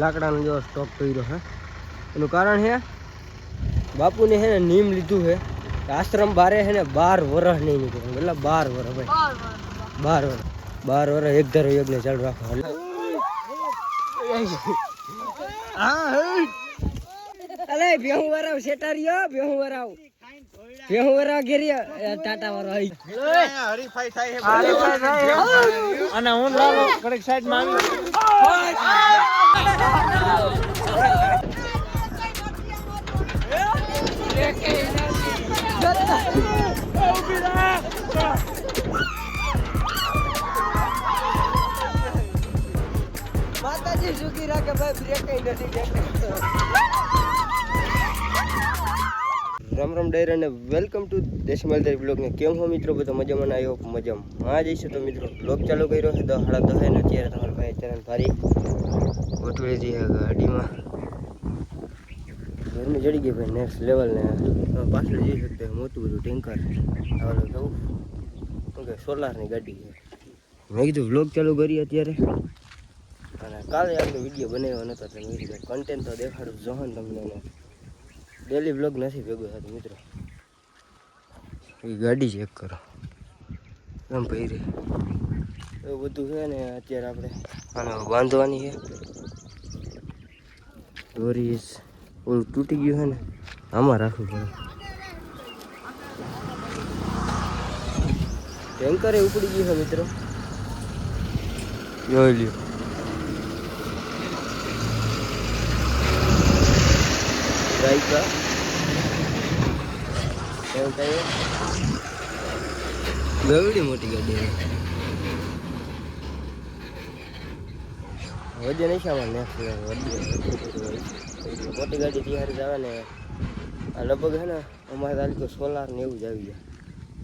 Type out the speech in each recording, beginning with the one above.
લાકડાનો જો સ્ટોક કર્યો હે એનું કારણ હે બાપુને હે ને નીમ લીધું હે આશ્રમ બારે હે ને 12 વર્ષ નહીં નીકળે એટલે 12 વર્ષ ભાઈ 12 વર્ષ એક ધારો યજ્ઞ ચાલુ રાખો અલે બેહું વરાવ સેટારીઓ બેહું વરાવ ઘેરિયા ટાટા વાળો હરીફાઈ થાય અને હું લાવો કડક સાઈડ માં માતાજી સુખી રાખે ભાઈ બ્રેક નથી રામ રામ ડાયરા ને વેલકમ ટુ દેશી માલધારી બ્લોગ ને કેમ હો મિત્રો બધા મજામાં આવ્યો મજામાં જઈશું તો મિત્રો બ્લોગ ચાલુ કર્યો છે 10:30 ને અત્યારે તમારા ભાઈ ચરણ ભારી ગોઠવી હતી ગાડીમાં ગરમી ચડી ગઈ ભાઈ નેક્સ્ટ લેવલ ને પાછળ જઈ શકते મોટું બધું ટેન્કર આવવાનું કહું કે સોલારની ગાડી છે મેં કીધું બ્લોગ ચાલુ કરી અત્યારે અને કાલે આપણે વિડીયો બનાવ્યો નતો એટલે મેં કીધું કન્ટેન્ટ તો દેખાડું જોહન તમને ડેલી બ્લોગ નથી ભેગો થતો મિત્રો એ ગાડી ચેક કરો એમ ભાઈ એવું બધું છે ને અત્યારે આપણે આને બાંધવાની છે દોરી ઓલું તૂટી ગયું છે ને આમાં રાખવું પડે ટેન્કરે ઉપડી ગયું છે મિત્રો જોઈ લ્યો ગાયકા એવું કહીએ ગવડી મોટી ગાડી વજન નહીં સામાન મોટી ગાડી તૈયારી આવે ને આ લગભગ છે ને અમારે તારીખ સોલાર ને એવું જ આવી જાય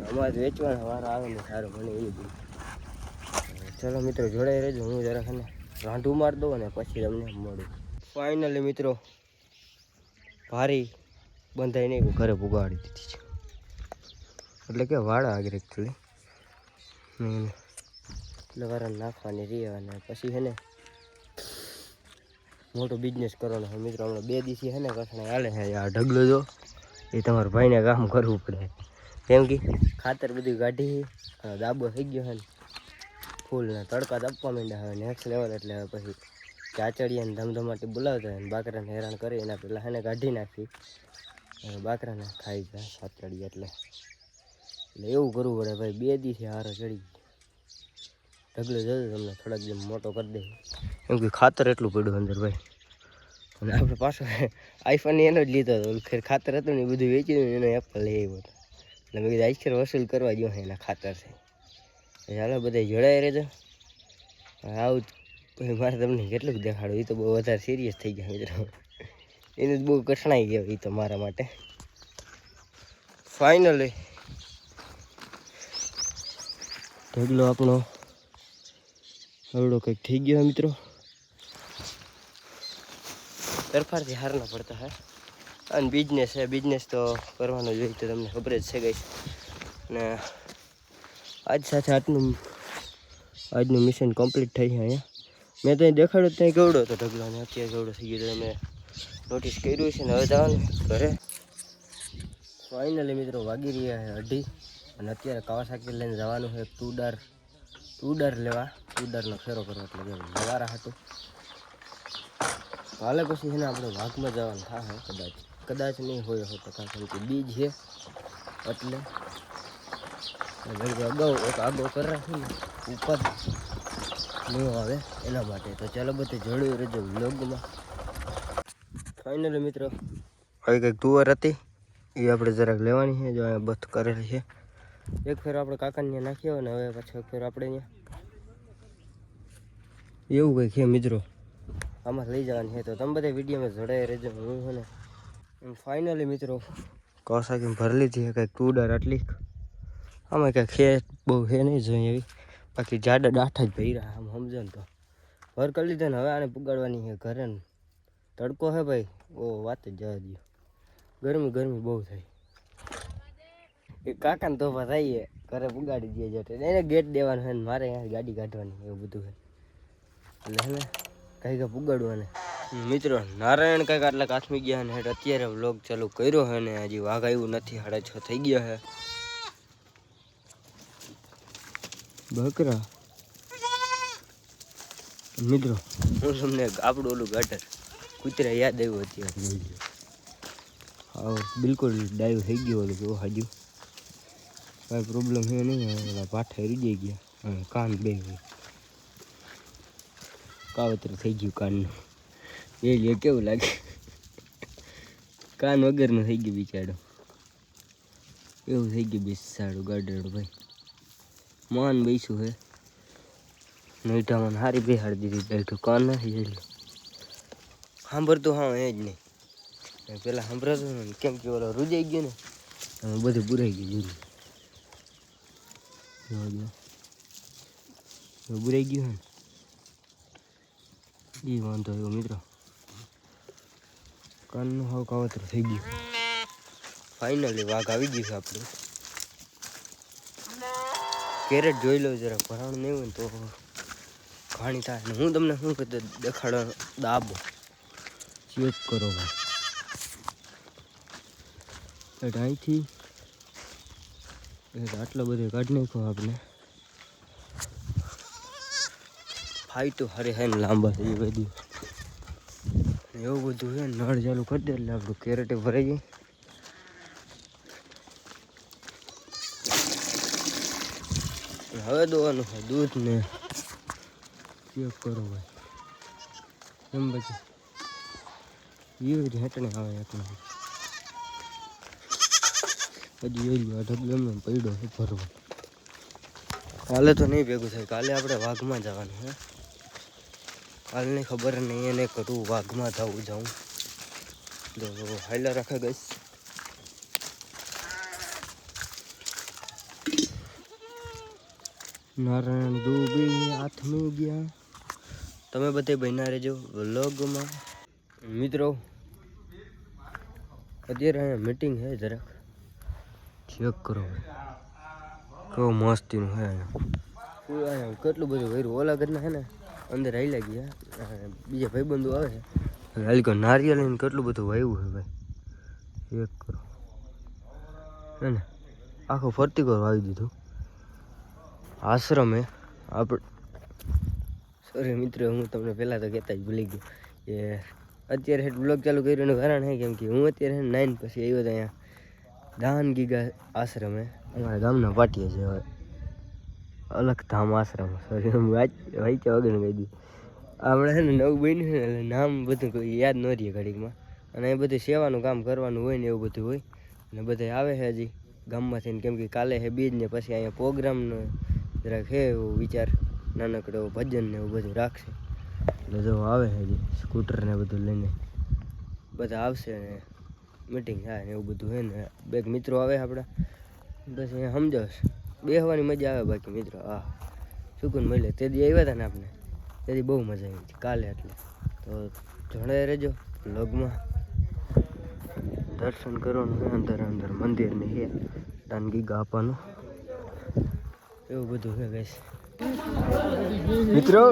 અમારે વેચવાના વારા આવે ને સારું મને એ બધું ચાલો મિત્રો જોડાઈ રહેજો હું જરાક ને રાંઢું મારી દઉં ને પછી તમને મળું ફાઇનલી મિત્રો ભારી બંધાઈ નહીં ઘરે પુગાડી દીધી છે એટલે કે વાળા આગળ એકચ્યુઅલી એટલે વાળા નાખવાની રહી અને પછી છે ને મોટો બિઝનેસ કરવાનો હોય મિત્રો હમણાં 2 દિવસથી છે ને કઠણે હાલે છે આ ઢગલો જો એ તમારા ભાઈને કામ કરવું પડે કેમ કે ખાતર બધું કાઢી દાબો થઈ ગયો છે ને ફૂલ ને તડકા આપવા માંડ્યા હવે નેક્સ્ટ લેવલ એટલે પછી ચાચડિયાને ધમધમાટી બોલાવતા હોય બાકરાને હેરાન કરી એના પહેલાં એને કાઢી નાખી બાકરાને ખાઈ જાય ચાચડિયા એટલે એવું કરવું પડે ભાઈ 2 દિવસથી હારો ચડી ઢગલો જતો તમને થોડાક જેમ મોટો કરી દે એમ કે ખાતર એટલું પડ્યું અંદર ભાઈ અને આપણે પાછો આઈફોન એનો જ લીધો હતો ખેર ખાતર હતું ને એ બધું વેચી દઉં એનો એપલ લઈ આવ્યો હતો એટલે મેં કીધું આઈસ્કર વસૂલ કરવા ગયો એના ખાતર છે ચાલો બધા જોડાઈ રહેજો આવું પછી મારે તમને કેટલું દેખાડું એ તો બહુ વધારે સિરિયસ થઈ ગયા મિત્રો એને જ બહુ કઠણાઈ ગયો એ તો મારા માટે ફાઇનલી ઢગલો આપણો એવડો કંઈક થઈ ગયો મિત્રો તરફારથી હાર ના પડતા હે અને બિઝનેસ છે બિઝનેસ તો કરવાનો જોઈએ તો તમને ખબર જ છે ગઈ ને આજ સાથે આજનું મિશન કમ્પ્લીટ થઈ છે અહીંયા મેં ત્યાં દેખાડ્યું ત્યાં કેવડો હતો ઢગલો અને અત્યારે કેવડો થઈ ગયો તમે નોટિસ કર્યું છે ને હવે જવાનું ઘરે ફાઇનલી મિત્રો વાગી રહ્યા છે 2:30 અને અત્યારે કાવાસાકી લઈને જવાનું છે ટુડર લેવા ટુડરનો ફેરો કરવા એટલે કે લવારા હતું હાલે પછી છે ને આપણે વાઘમાં જવાનું થાય કદાચ નહીં હોય તો કારણ કે બીજ છે એટલે અગાઉ એક આગો કરી રાખીને ઉપર નહીં આવે એના માટે તો ચાલો બધે જોડ્યું રહેજો વ્લોગમાં ફાઇનલી મિત્રો હવે કંઈક તુવર હતી એ આપણે જરાક લેવાની છે જો અહીંયા બથ કરેલી છે એક ફેર આપણે કાકાને ત્યાં નાખ્યો અને હવે પાછો એક ફેર આપણે અહીંયા એવું કંઈક છે મિત્રો આમાં લઈ જવાની છે તો તમે બધા વિડીયોમાં જોડાઈ રહેજો હું છે ને ફાઇનલી મિત્રો કાવાસાકી ભરી લીધી છે કંઈક ટુડર આટલી આમાં કંઈક ખેત બહુ છે નહીં જોઈએ એવી બાકી જાડા ડાઠા જ ભર્યા આમ સમજો ને તો ભર કરી લીધા ને હવે આને પુગાડવાની છે ઘરે ને તડકો છે ભાઈ ઓ વાત જ જવા દો ગરમી બહુ થઈ એ કાકાને તોફા થાય ઘરે પુગાડી દે જતો એને ગેટ દેવાનું છે ને મારે અહીંયા ગાડી કાઢવાની એવું બધું છે એટલે હે ને કંઈ પુગાડવું ને મિત્રો નારાયણ કંઈક આટલા કાશ્મી ગયા ને અત્યારે વ્લોગ ચાલુ કર્યો છે ને હજી વાઘ આવ્યું નથી, 6:30 થઈ ગયા છે. બકરા મિત્રો હું તમને આપણું ઓલું ગટર કૂતરા યાદ આવ્યું અત્યારે. હા બિલકુલ ડાયું થઈ ગયું ઓલું જો હજુ કાંઈ પ્રોબ્લેમ છે નહીં. ઓલા પાઠા રીજાઈ ગયા, કાન બે કાવતરું થઈ ગયું કાનનું. એ લે કેવું લાગે, કાન વગરનું થઈ ગયું બિચારું. એવું થઈ ગયું બિસાડું ગાડેડું ભાઈ. માન બેસું હે નઈટામાં હારી બેહાડી દીધી બેઠું. કાન નથી જઈ સાંભળતું હા એ જ નહીં. પેલા સાંભળતું ને કેમ કે ઓલો રૂજાઈ ગયો ને બધું બુરાઈ ગયું. બુરાઈ ગયું હે એ વાંધો આવ્યો મિત્રો. કાનનું હાવ કાવતરું થઈ ગયું. ફાઇનલી વાઘ આવી ગયું છે આપણું. કેરેટ જોઈ લો જરા, ભરાણું નહીં હોય ને તો ઘાણી થાય. ને હું તમને શું કહેતો દેખાડો દાબો ચેક કરો ભાઈ. અહીંથી આટલો બધો કાઢી નાખ્યો આપણે. ફાઈ તો હારે હે ને લાંબા થઈ બધી એવું બધું છે. નળ ચાલુ કરી દે એટલે આપણું કેરેટે ભરાઈ જાય. હવે દોવાનું છે દૂધ ને ચેક કરો ભાઈ. એમ પછી એવી હેટણે આવે એટલા હજી એ ગયો ઢગલો એમને પડ્યો છે ભરવા. કાલે તો નહીં ભેગું થાય. કાલે આપણે વાઘમાં જવાનું હે. કાલની ખબર નહીં એને કરું વાઘમાં જાઉં તો હાઈલા રાખે ગઈશ. નારાયણ ડૂબી હાથમાં ગયા. તમે બધે બન્યા રહેજો વ્લોગમાં. મિત્રો અત્યારે અહીંયા મીટિંગ છે, જરાક ચેક કરો કેવું મસ્તીનું છે. અહીંયા કેટલું બધું કર્યું. ઓલા ઘરના છે ને અંદર હાઈલા ગયા, બીજા ભાઈબંધો આવે છે હાલી નારિયેળ ને કેટલું બધું વાવ્યું છે ભાઈ. ચેક કરો હે ને આખું ફરતી કરો આવી દીધું. આશ્રમે આપણે સોરી મિત્રો, હું તમને પહેલાં તો કહેતા જ ભૂલી ગયો કે અત્યારે બ્લોગ ચાલુ કર્યું એનું કારણ છે કેમ કે હું અત્યારે 9 પછી આવ્યો હતો અહીંયા દાન ગીગા આશ્રમે. અમારા ગામના પાટીએ છે અલગ ધામ આશ્રમ. સોરી હું વાંચ્યા વગર કહી દીધું. આપણે છે ને નવું બન્યું છે ને એટલે નામ બધું કોઈ યાદ ન રહીએ ઘડીકમાં. અને એ બધું સેવાનું કામ કરવાનું હોય ને એવું બધું હોય. અને બધા આવે છે હજી ગામમાંથી કેમ કે કાલે છે બીજ ને પછી અહીંયા પ્રોગ્રામનો જરાક છે એવો વિચાર, નાનકડો ભજન ને એવું બધું રાખશે. એટલે જો આવે છે હજી સ્કૂટર ને બધું લઈને બધા આવશે ને મીટિંગ થાય ને એવું બધું હોય ને. બે મિત્રો આવે આપણા બસ અહીંયા સમજાવશે. બેસવાની મજા આવે બાકી મિત્રો હા સુકૂન મળે. તે દી આવ્યા હતા ને આપણે તેથી બહુ મજા આવી હતી કાલે. એટલે તો જોડાઈ રહેજો વ્લોગમાં. દર્શન કરવાનું છે અંદર અંદર મંદિરને છે દાન ગીગા આપવાનું એવું બધું છે ગાઈસ. મિત્રો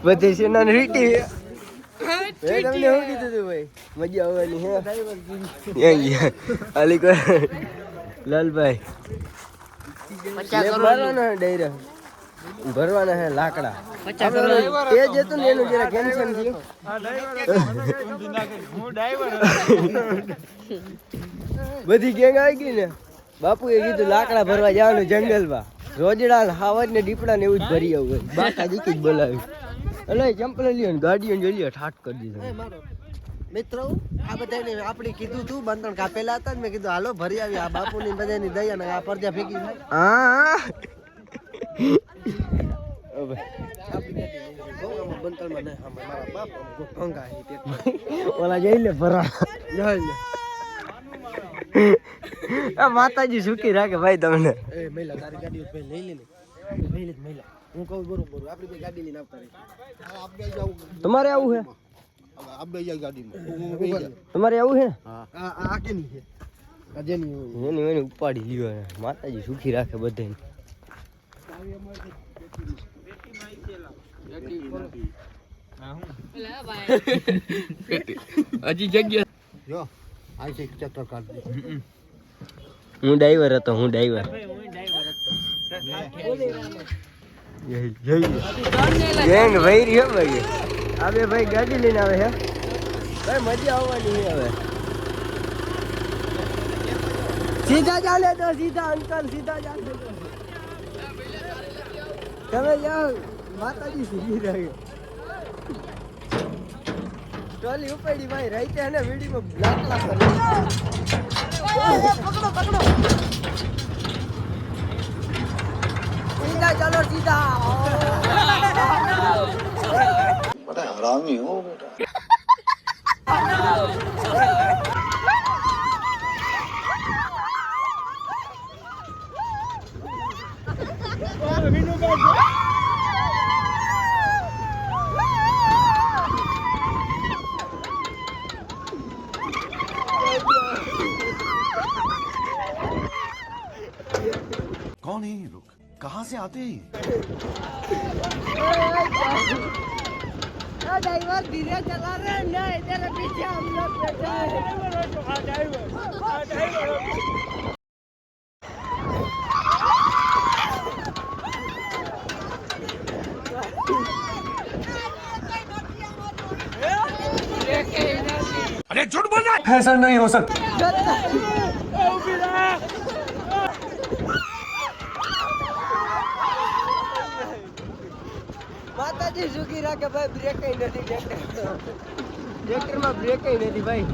બધી સેના રીટી તમને શું કીધું હતું ભાઈ મજા આવવાની હે. અલી લાલભાઈ ભરવાના ડાયરા ભરવાના હે લાકડા. એ જ હતું ને એનું જરા કેન્સલ થયું. બધી ગેંગ આવી ગઈ ને બાપુએ કીધું લાકડા ભરવા જવાનું જંગલમાં. રોજડા હાવજ ને દીપડા ને એવું જ ભરી આવું બાકા જીકી જ બોલાવ્યું. એટલે ચંપલ લ્યો ને ગાડીઓ જોઈ લ્યો ઠાટ કરી દીધો. મિત્રો આ બધાને આપણે કીધું તું બંધણ કાપેલા હતા ને મેં કીધું હાલો ભરી આવી. આ બાપુની બધાની દયા ને આ પડદા ફેંકી હા ઓલા જઈ લે ભરા માતાજી સુખી રાખે ભાઈ તમને. તમારે આવું છે? તમારે આવું છે? એની ઉપાડી લ્યો. માતાજી સુખી રાખે બધાને. હજી જગ્યા જો આ છે ચક્કર કાઢી હું ડ્રાઈવર હતો ગેંગ ભાઈ રહ્યો ભાઈ આ બે ભાઈ ગાડી લઈને આવે છે ભાઈ મજા આવવાની છે હવે સીધા ચાલે તો સીધા અંકલ સીધા ચાલે તમે જાઓ માતાજી સીધી રહ્યો ટ્રોલી ઉપાડી ભાઈ રહી છે ને વિડીયોમાં બ્લેક પકડો સીધા ચાલો સીધા बड़ा हरामी हो बेटा कौन है ये लोग कहाँ से आते हैं ड्राइवर धीरे चला रहे हैं नहीं तेरे पीछे हम लोग बैठे अरे झूठ बोल रहा है ऐसा नहीं हो सकता માતાજી સુખી રાખે ભાઈ બ્રેક નથી ટ્રેક્ટરમાં બ્રેક નથી ભાઈ